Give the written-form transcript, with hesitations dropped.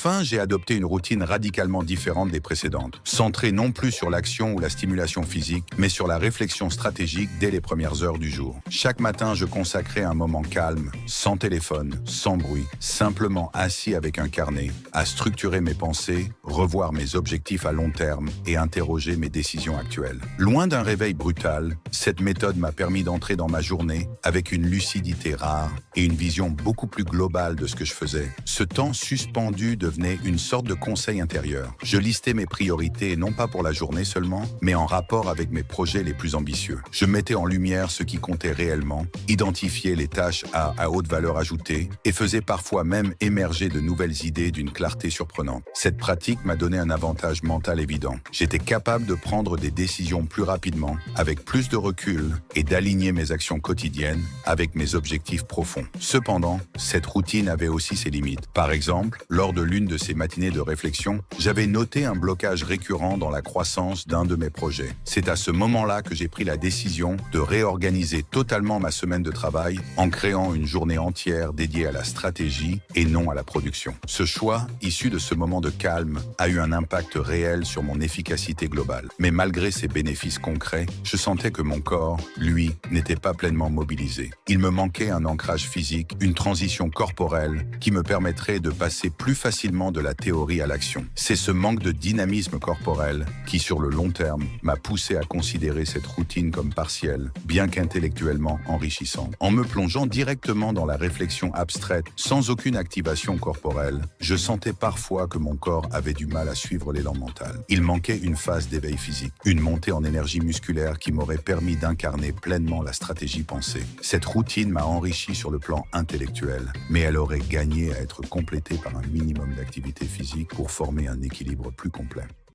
Enfin, j'ai adopté une routine radicalement différente des précédentes, centrée non plus sur l'action ou la stimulation physique, mais sur la réflexion stratégique dès les premières heures du jour. Chaque matin, je consacrais un moment calme, sans téléphone, sans bruit, simplement assis avec un carnet, à structurer mes pensées, revoir mes objectifs à long terme et interroger mes décisions actuelles. Loin d'un réveil brutal, cette méthode m'a permis d'entrer dans ma journée avec une lucidité rare et une vision beaucoup plus globale de ce que je faisais. Ce temps suspendu devenait une sorte de conseil intérieur. Je listais mes priorités non pas pour la journée seulement, mais en rapport avec mes projets les plus ambitieux. Je mettais en lumière ce qui comptait réellement, identifiais les tâches à haute valeur ajoutée et faisais parfois même émerger de nouvelles idées d'une clarté surprenante. Cette pratique m'a donné un avantage mental évident. J'étais capable de prendre des décisions plus rapidement, avec plus de recul et d'aligner mes actions quotidiennes avec mes objectifs profonds. Cependant, cette routine avait aussi ses limites. Par exemple, lors de l'une de ces matinées de réflexion, j'avais noté un blocage récurrent dans la croissance d'un de mes projets. C'est à ce moment-là que j'ai pris la décision de réorganiser totalement ma semaine de travail en créant une journée entière dédiée à la stratégie et non à la production. Ce choix, issu de ce moment de calme, a eu un impact réel sur mon efficacité globale. Mais malgré ces bénéfices concrets, je sentais que mon corps, lui, n'était pas pleinement mobilisé. Il me manquait un ancrage physique, une transition corporelle qui me permettrait de passer plus facilement de la théorie à l'action. C'est ce manque de dynamisme corporel qui, sur le long terme, m'a poussé à considérer cette routine comme partielle, bien qu'intellectuellement enrichissante. En me plongeant directement dans la réflexion abstraite, sans aucune activation corporelle, je sentais parfois que mon corps avait du mal à suivre l'élan mental. Il manquait une phase d'éveil physique, une montée en énergie musculaire qui m'aurait permis d'incarner pleinement la stratégie pensée. Cette routine m'a enrichi sur le plan intellectuel, mais elle aurait gagné à être complétée par un minimum d'activité physique pour former un équilibre plus complet.